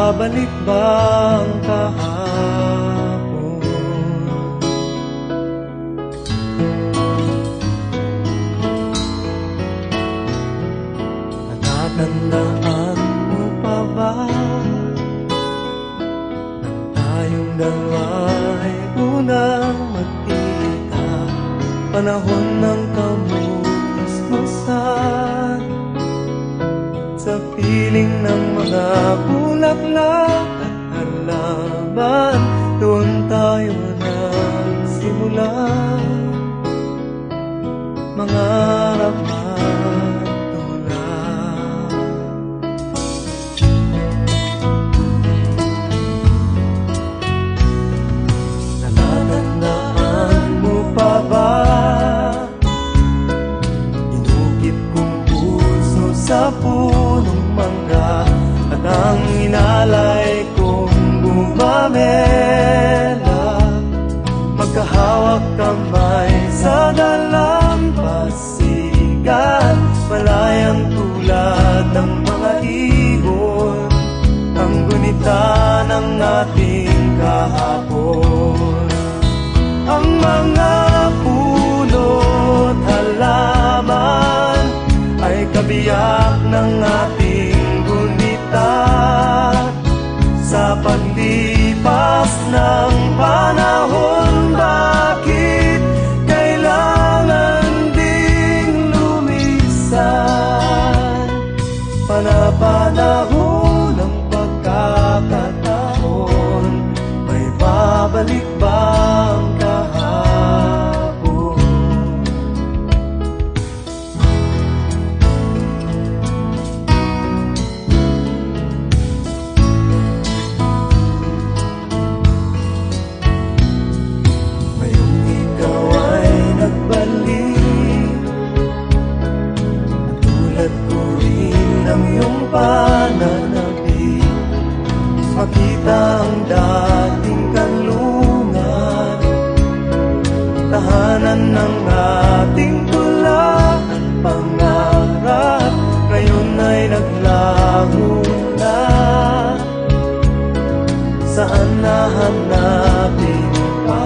babalik ba ang kahapon? Natatandaan mo pa ba nang tayong dalawa'y unang magkita? Panahon ng kamusmusan sa piling ng mga bulaklak at halaman, doon tayo nagsimula mangarap at tulad. Natatandaan mo pa ba inukit kong puso sa punong mangga at ang inalay kong bumamela, magkahawak kamay sa dalampasigan, malayang tulad ng mga ibon, ang gunita ng ating kahapon. Ang mga puno't halaman ay kabiyak ng ating gunita. Sa paglipas ng panahon, bakit kailangan ding lumisan? Panapanahon ng pagkakataon, may babalik ba ang kahapon? Ngayong ikaw ay nagbalik, tulad ko rin ang iyong pananabik, makita ang dating kanlungan, tahanan ng ating tula at pangarap, ngayon ay naglaho na. Saan nahanapin pa?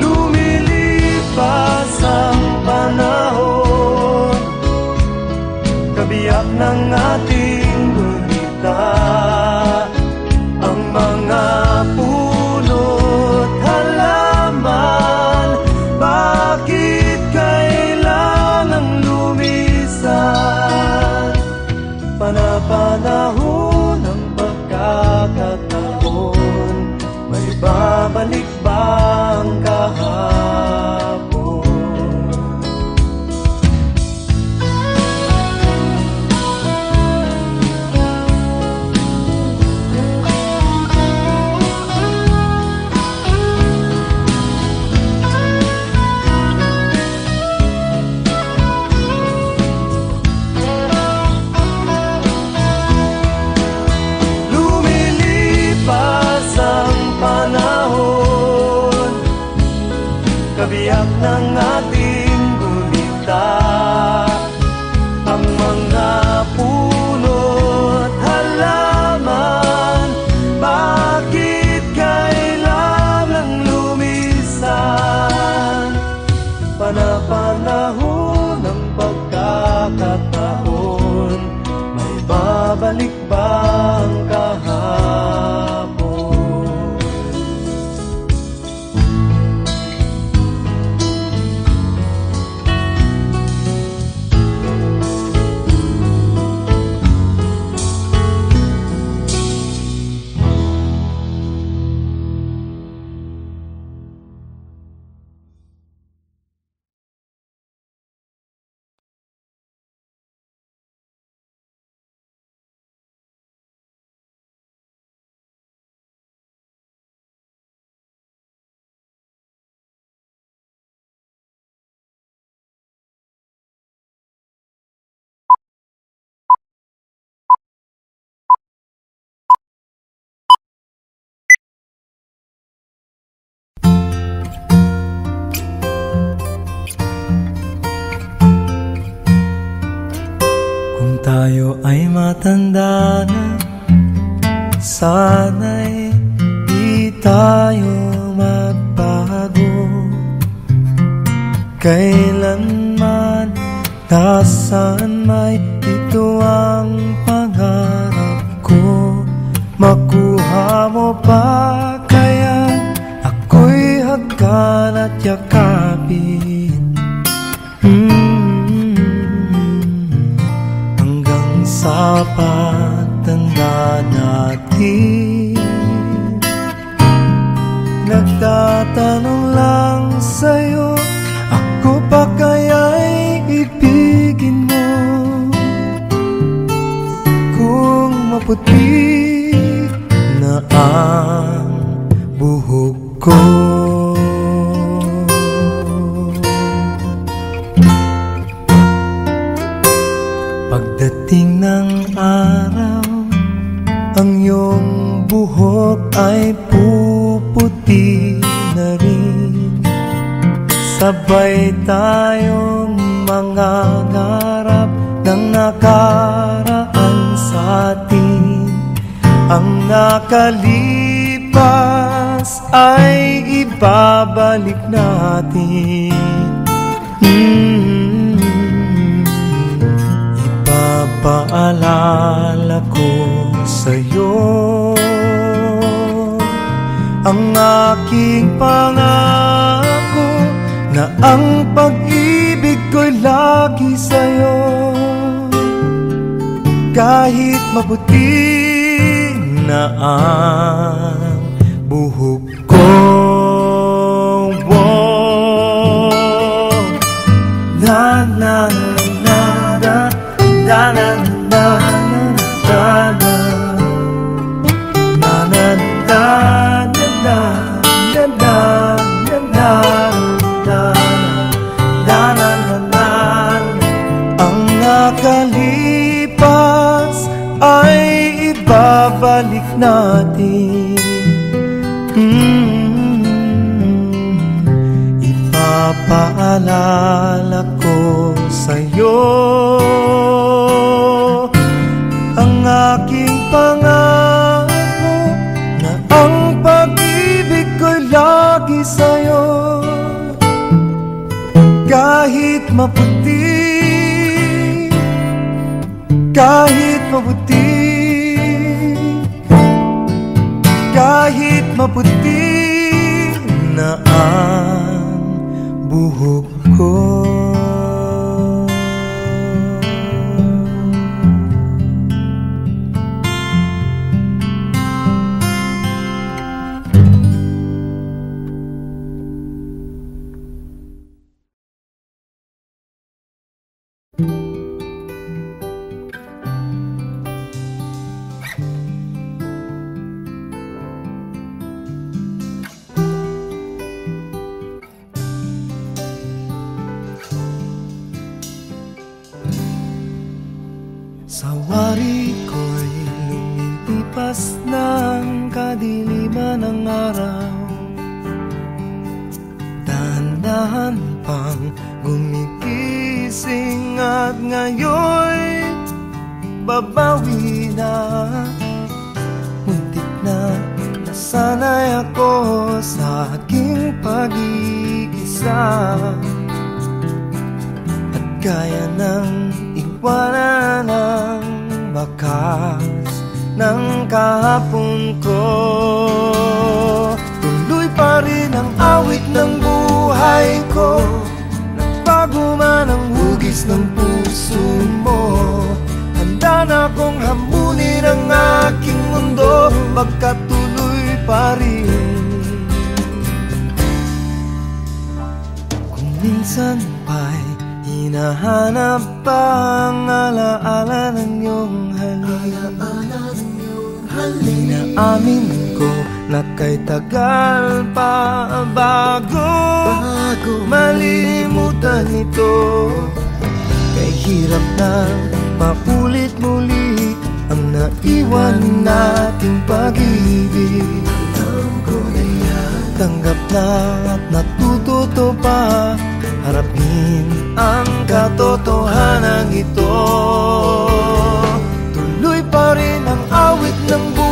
Lumilipas ang panahon, kabiyak ng ating gunita. Ang mga puno't halaman, bakit kailangang lumisan? Panapanahon ng pagkakataon, may babalik ba ang kahapon? Lumilipas ang panahon, kabiyak ng ating gunita. Ang mga puno't halaman, bakit kailangang lumisan? Panapanahon ng pagkakataon, may babalik ba ang kahapon? Tayo ay matanda na, Sana'y di tayo magbago. Kailanman, nasaan may ito ang pangarap ko. Makuha mo ba kaya ako'y hagkan at yakapin? Hanggang sa pagtanda natin, nagtatanong lang sa'yo, ako pa kaya'y ibigin mo? Kung maputi na ang buhok ko, pagdating ng araw, ang iyong buhok ay puputi na rin. Sabay tayong mangangarap ng nakaraan sa atin. Ang nakalipas ay ibabalik natin. Ipapaalala ko sa'yo ang aking pangako, na ang pag-ibig ko'y lagi sa'yo. Kahit maputi na ang buhok ko, na na na na na na na nakalipas ay ibabalik natin. Ipapaalala ko sa'yo ang aking pangako, na ang pag-ibig ko'y lagi sa'yo. Kahit maputi, kahit maputi, kahit maputi na ang buhok ko. Sa wari ko'y lumilipas ng kadiliman ng araw, dahan-dahan pang gumigising at ngayon'y babawi na. Muntik na nasanay ako sa aking pag-iisa, at kaya ng iwanan ang bakas ng kahapon ko. Tuloy pa rin ang awit ng buhay ko, nagbago man ang hugis ng puso mo. Handa na akong hamunin ang aking mundo, pagkatuloy pa rin. Kung minsan pa'y hinahanap pa ang alaala ng iyong halik, inaamin ko na kay tagal pa bago malimutan ito. Kay hirap na maulit muli ang naiwan nating pag-ibig. Tanggap na at natututo pa harapin ang katotohanan ito. Tuloy pa rin ang awit ng buhay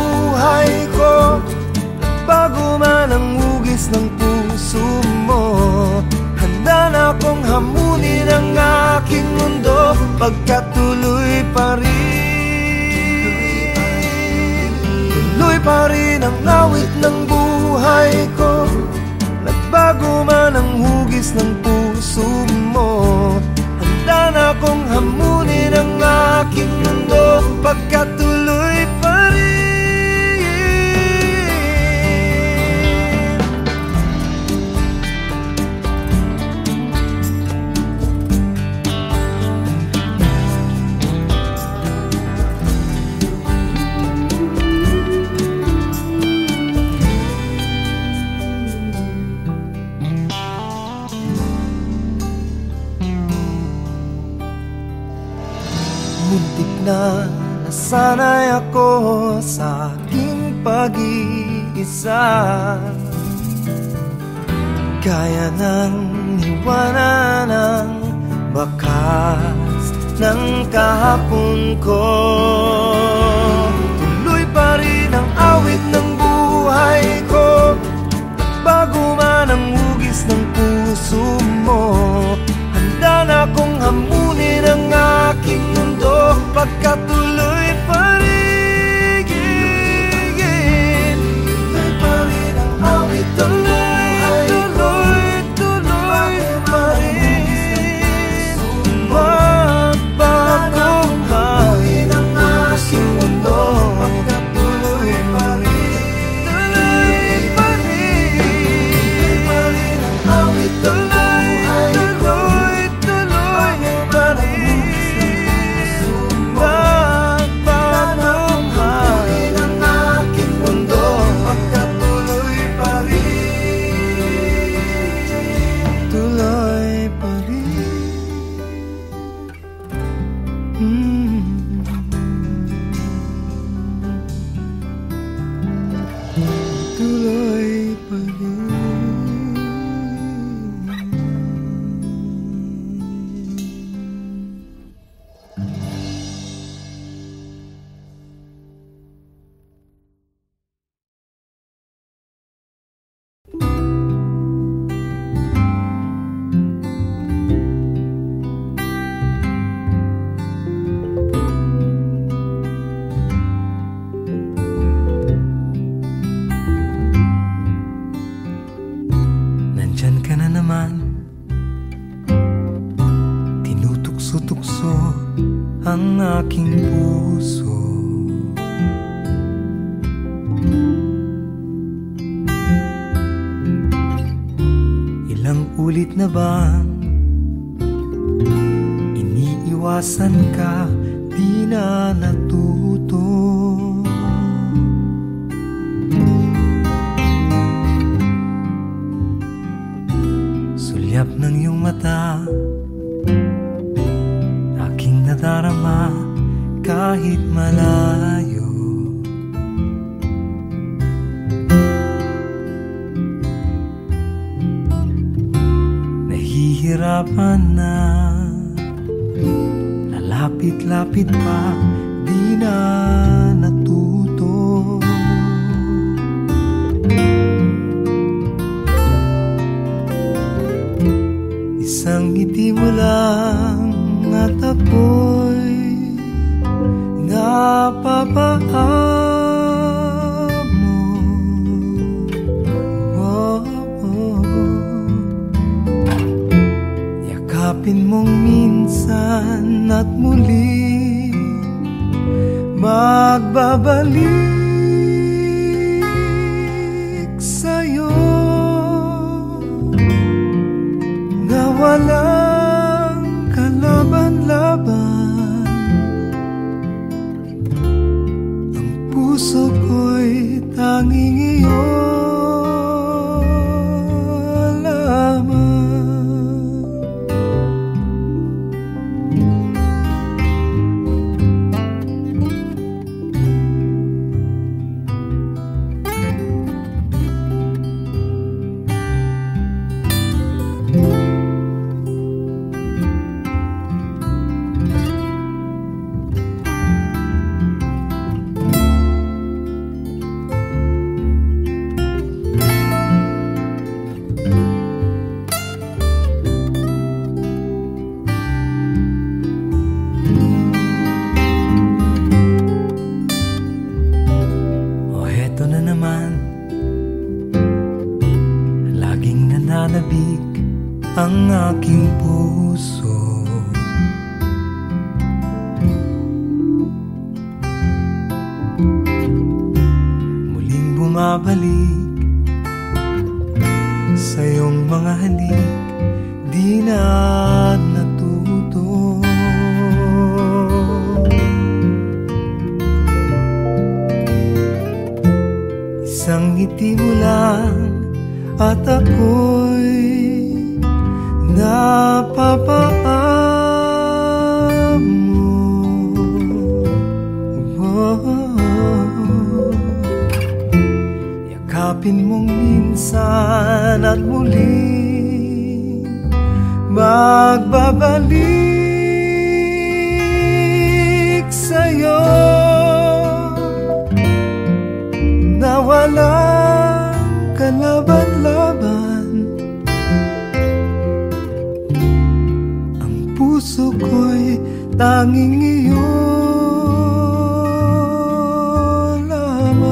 pa rin ang awit ng buhay ko. Nagbago man ang hugis ng puso mo, handa na akong hamunin ang aking mundo, pagkatuloy pa rin. Muntik na nasanay ako sa aking pag-iisa, kaya nang iwanan ang bakas ng kahapon ko. Tuloy pa rin ang awit ng buhay ko, bago man ang hugis ng puso mo, handa na akong hamunin ang aking mundo, pagkatuloy pa rin. Tuloy pa rin ang awit ng buhay ko, tuloy pa rin. Magbago man ang aking mundo, pagkatuloy pa rin. Tuloy pa rin. Tuloy pa rin ang awit ng buhay ko, tuloy pa rin. Nandyan ka na naman, tinutukso-tukso ang aking puso. Ilang ulit na bang iniiwasan ka, di na natuto? Sulyap ng iyong mata, aking nadarama kahit malayo. Nahihirapan na, lalapit-lapit pa, di na natuto. Isang ngiti mo lang at ako'y napapaamo. Oh, oh. Yakapin mong minsan at muli magbabalik sa'yo, na walang kalaban-laban. Ang puso ko'y tanging iyo lamang. ng aking puso. Muling bumabalik sa iyong mga halik, di na natuto. Isang ngiti mo lang at ako'y napapaan mo. Yakapin mong minsan at muling magbabalik sa'yo na walang kalaban-laban. Ang puso ko'y tanging iyo lamang.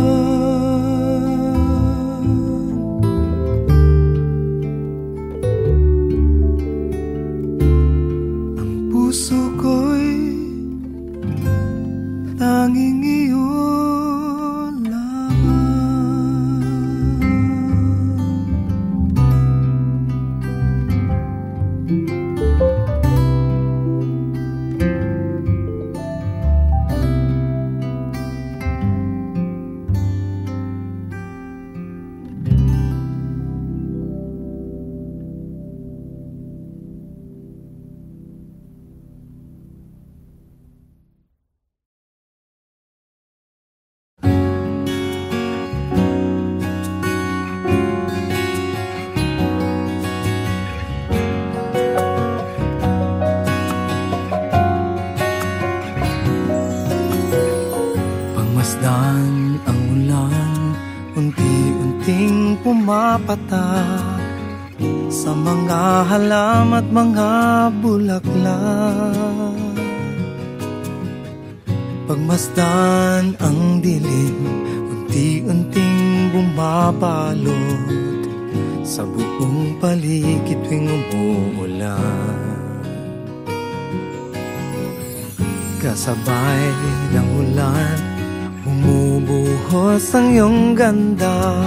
Ang puso ko'y tanging iyo. Pagmasdan ang ulan, unti-unting pumapatak sa mga halam at mga bulaklak. Pagmasdan ang dilim, unti-unting bumabalot sa buong paligid tuwing umuulan. Kasabay ng ulan, bumubuhos ang iyong ganda,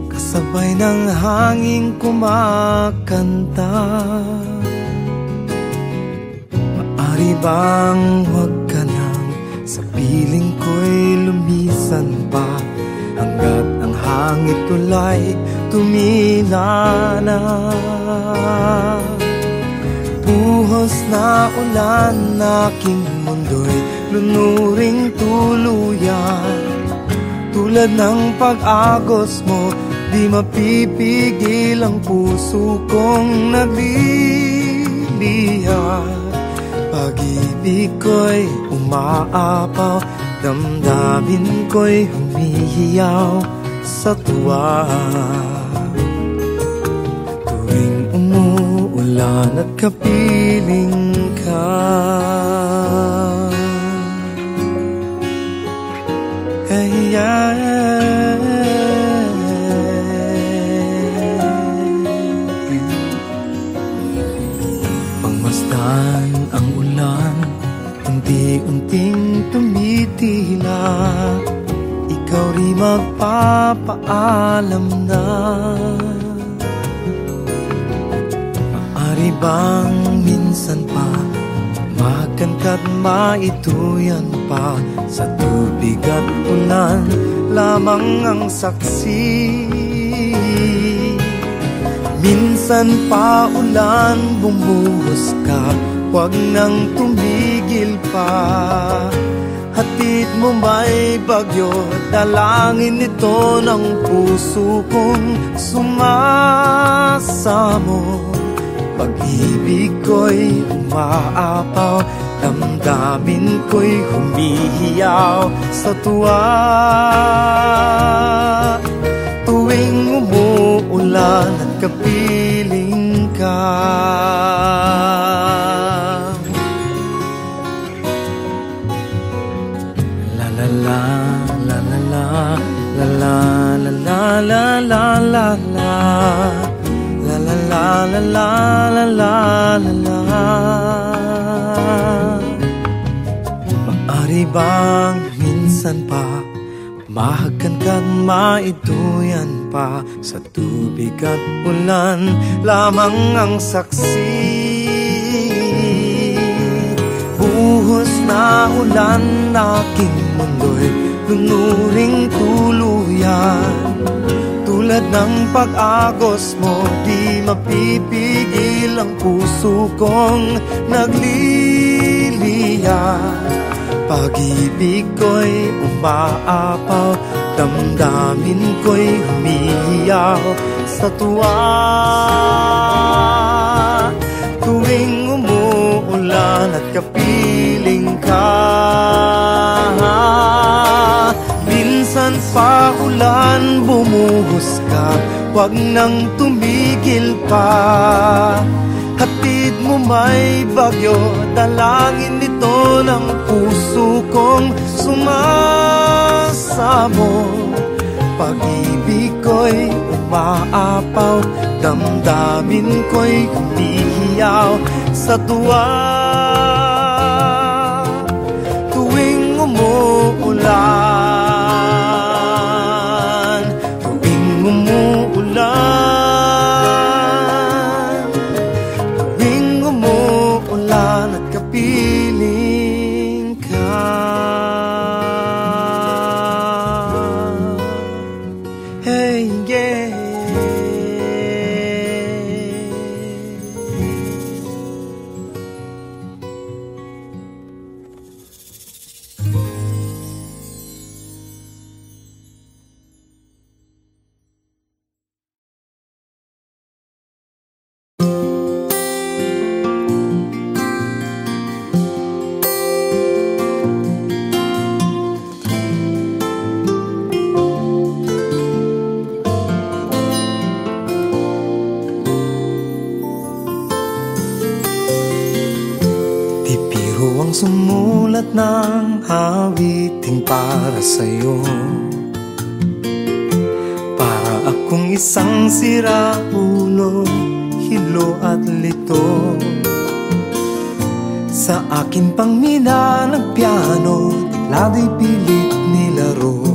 kasabay ng hangin kumakanta. Maari bang huwag ka lang sa piling ko'y lumisan pa, hanggat ang hangin tulay tumila na. Buhos na ulan, aking mundo'y lunuring tuluyan. Tulad ng pag-agos mo, di mapipigil ang puso kong nagliliyab. Pag-ibig ko'y umaapaw, damdamin ko'y humihiyaw sa tuwa. Tuwing umuulan at kapiling ka, pagmasdan ang ulan, unti-unting tumitila, ikaw rin magpapaalam na. Maaari bang minsan pa magkanta't maituyan pa, sa tubig at ulan lamang ang saksi. Minsan pa ulan, bumuhos ka, huwag nang tumigil pa. Hatid mo may bagyo, dalangin ito ng puso kong sumasamo. Pag-ibig ko'y umaapaw, damdamin ko'y humihiyaw sa tuwa. Tuwing umuulan at kapiling ka, la la la la la la la la la la la la la la la la la la la la la la. Maari bang minsan pa mahagkan ka't maituyan pa, sa tubig at ulan lamang ang saksi? Buhos na ulan, aking mundo'y lunuring tuluyan. Tulad ng pag-agos mo, di mapipigil ang puso kong nagliliya. Pag-ibig ko'y umaapaw, damdamin ko'y humihiyaw sa tuwa. Tuwing umuulan at kapiling ka, minsan pa ulan bumuhos ka, wag nang tumigil pa. Hatid mo may bagyo, dalangin nito ng puso kong sumasamo. Pag-ibig ko'y umaapaw, damdamin ko'y humihiyaw sa tuwa. Tuwing umuulan, tuwing umuulan, tuwing umuulan at kapiling ka. Hey, yeah. Ang sumulat ng awiting para sa'yo, para akong isang siraulo, hilo at lito. Sa akin pang mina ng piano, tiklado'y pilit nilaro.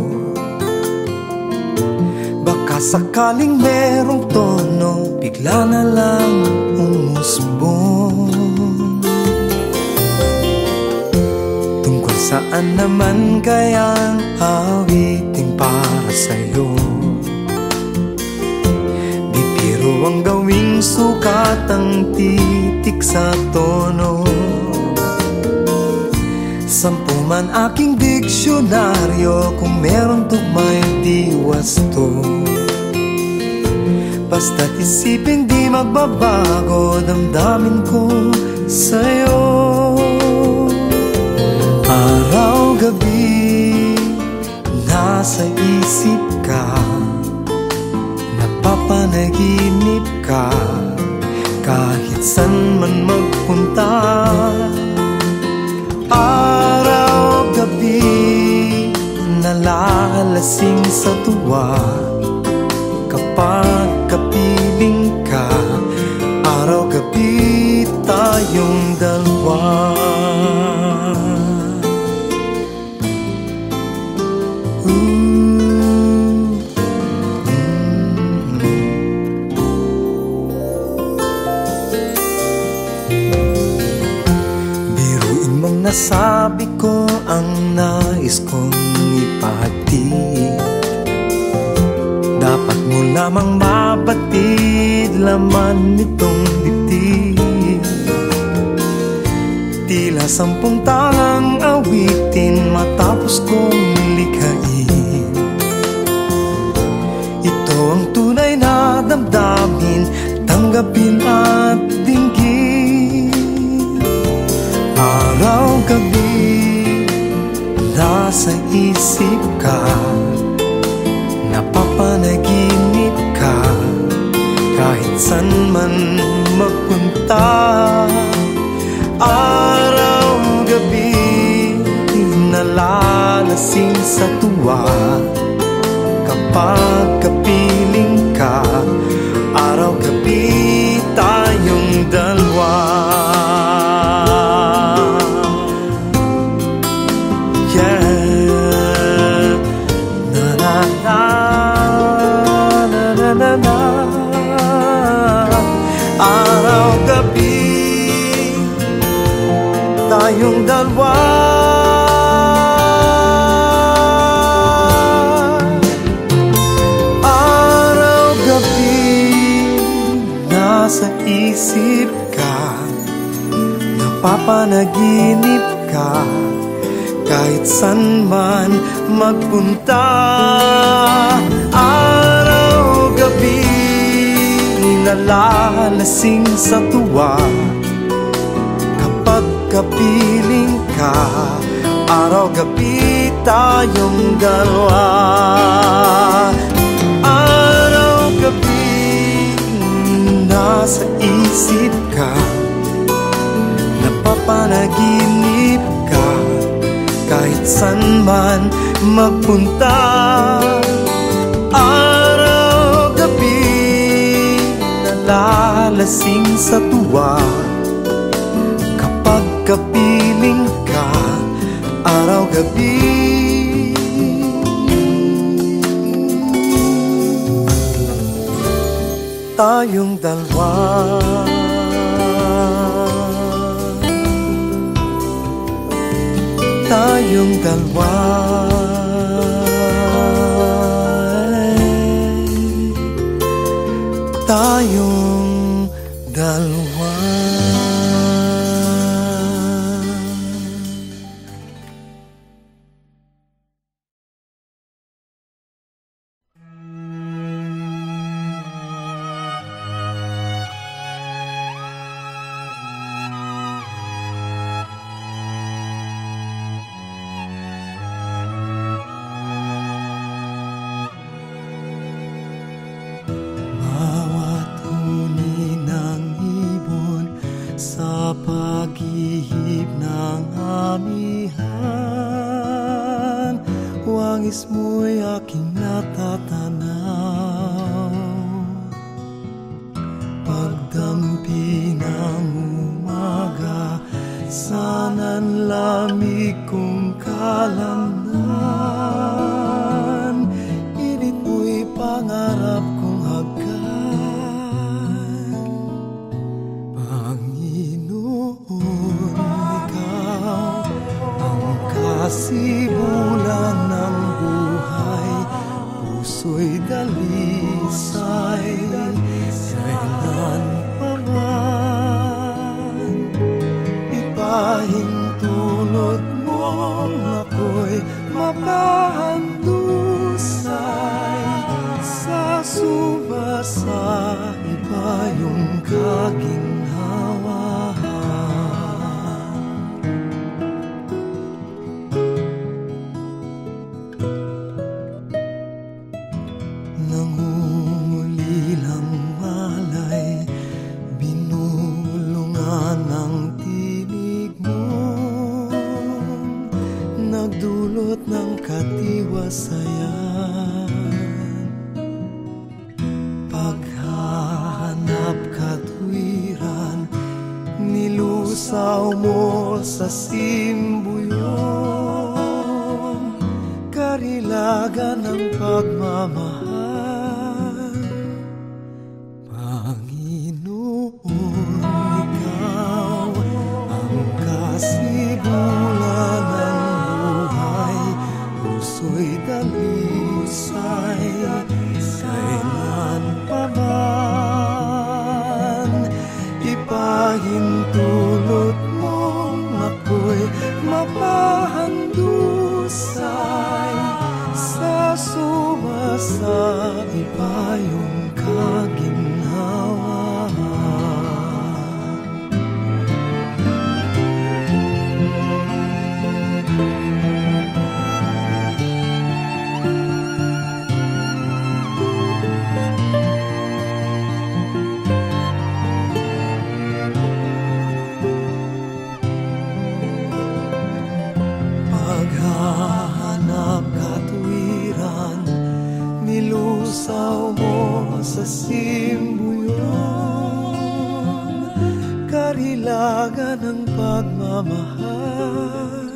Baka sakaling merong tono, bigla na lang umusbong. Saan naman kayang awiting para sa'yo? Di biro ang gawing sukat ang titik sa tono. 10 man aking diksyonaryo, kung meron tugmay di wasto. Basta't isipin di magbabago, damdamin ko sa'yo. Araw-gabi, nasa isip ka, napapanaginip ka, kahit san man magpunta. Araw-gabi, nalalasing sa tuwa, kapag kapiling ka. Araw-gabi, tayong dalawa. Nasabi ko ang nais kong ipahatid, dapat mo lamang mabatid laman nitong dibdib. Tila 10 talang awitin matapos kong likhain. Ito ang tunay na damdamin, tanggapin at dinggin. Araw-gabi, nasa isip ka, napapanaginip ka, kahit san man magpunta. Araw-gabi, nalalasing sa tuwa, kapag kapiling ka. Araw-gabi, napapanaginip ka kahit san man magpunta. Araw-gabi nalalasing sa tuwa kapag kapiling ka. Araw-gabi tayong dalawa. Araw-gabi nasa isip ka, napapanaginip ka kahit san man magpunta. Araw-gabi nalalasing sa tuwa kapag kapiling ka. Araw-gabi tayong dalawa. Tayong dalawa. Tayong dalawa. Paghihip ng amihan, wangis mo'y aking natatanaw. Pagdampi ng umaga, sana'y lamig kong kalamnan. Init mo'y pangarap kong hagkan. Kasibulan ng buhay, puso'y dalisay. Kailan pa man ipahintulot mo ako'y mapahandusay. Sa subasa iba yung kaginhawa. Nagdulot ng katiwasayan, paghahanap katwiran, nilusaw mo sa simbuyong, karilagan ng pagmamahal. Panginoon, ikaw ang kasibulan ng puso'y dalisay. Kailan pa man ipahintulot mo ako'y mapahandusay. Sa sumasa iba yung kaginhawa. Paghahanap katwiran, nilusaw mo sa simbuyong, karilagan ng pagmamahal.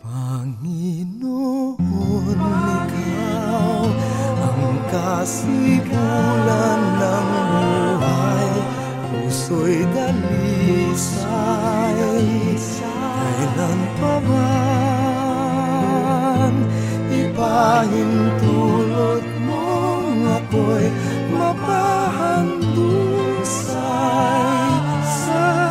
Panginoon, ikaw ang kasibulan ng buhay, puso'y dalisay. Kailan pa man ipahintulot mo ako'y mapahandusay. Sa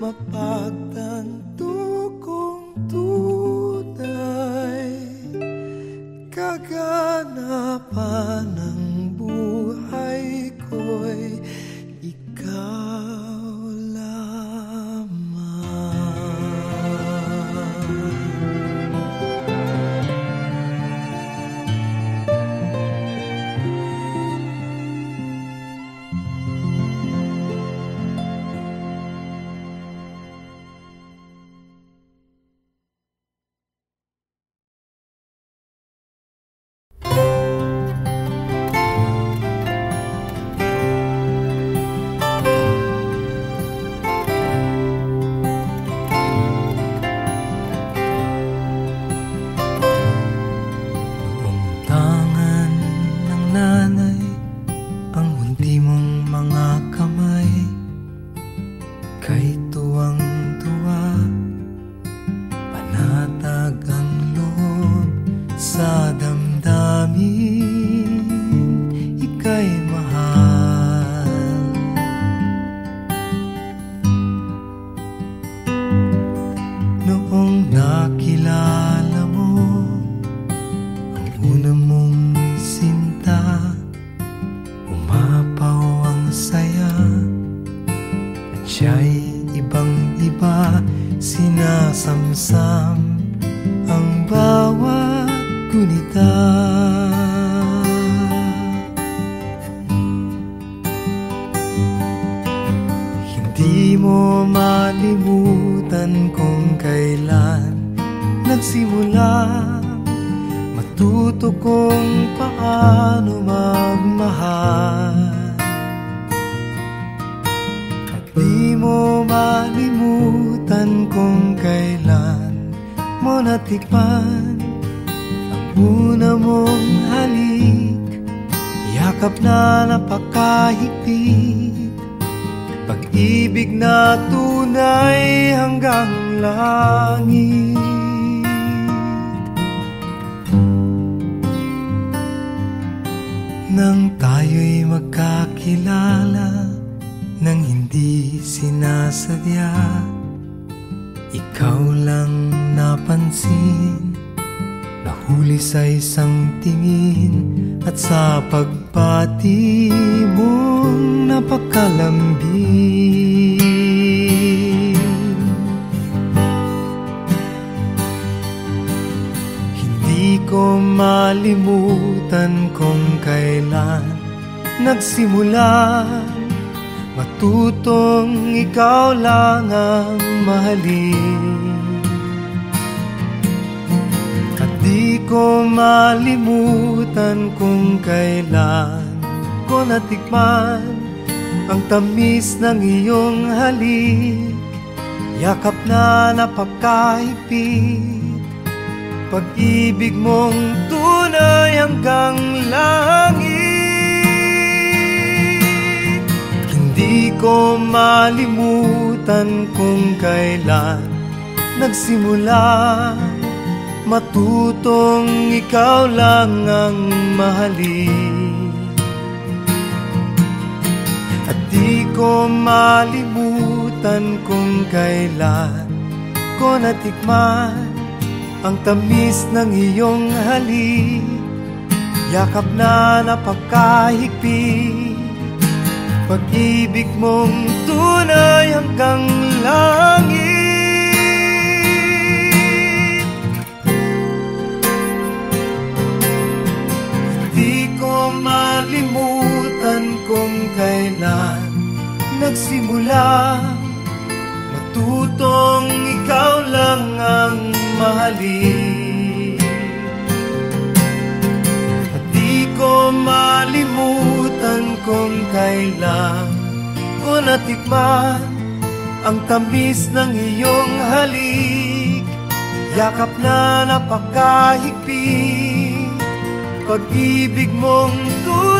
mapagtanto kong tunay, kaganapan ng buhay ko'y ikaw lamang. Pag-ibig na tunay hanggang langit. Nang tayo'y magkakilala, nang hindi sinasadya, ikaw lang napansin, nahuli sa isang tingin, at sa pagpati mong napakalambing. Hindi ko malimutan kung kailan nagsimula matutong ikaw lang ang mahalin. Di ko malimutan kung kailan ko natikman ang tamis ng iyong halik, yakap na napakahigpit, pag-ibig mong tunay hanggang langit. Hindi ko malimutan kung kailan nagsimula matutong ikaw lang ang mahalin. At di ko malimutan kung kailan ko natikman ang tamis ng iyong halik, yakap na napakahigpit, pag-ibig mong tunay hanggang langit. Malimutan kung kailan nagsimula matutong ikaw lang ang mahalin. At di ko malimutan kung kailan ko natikman ang tamis ng iyong halik, yakap na napakahigpit, pag-ibig mong tunay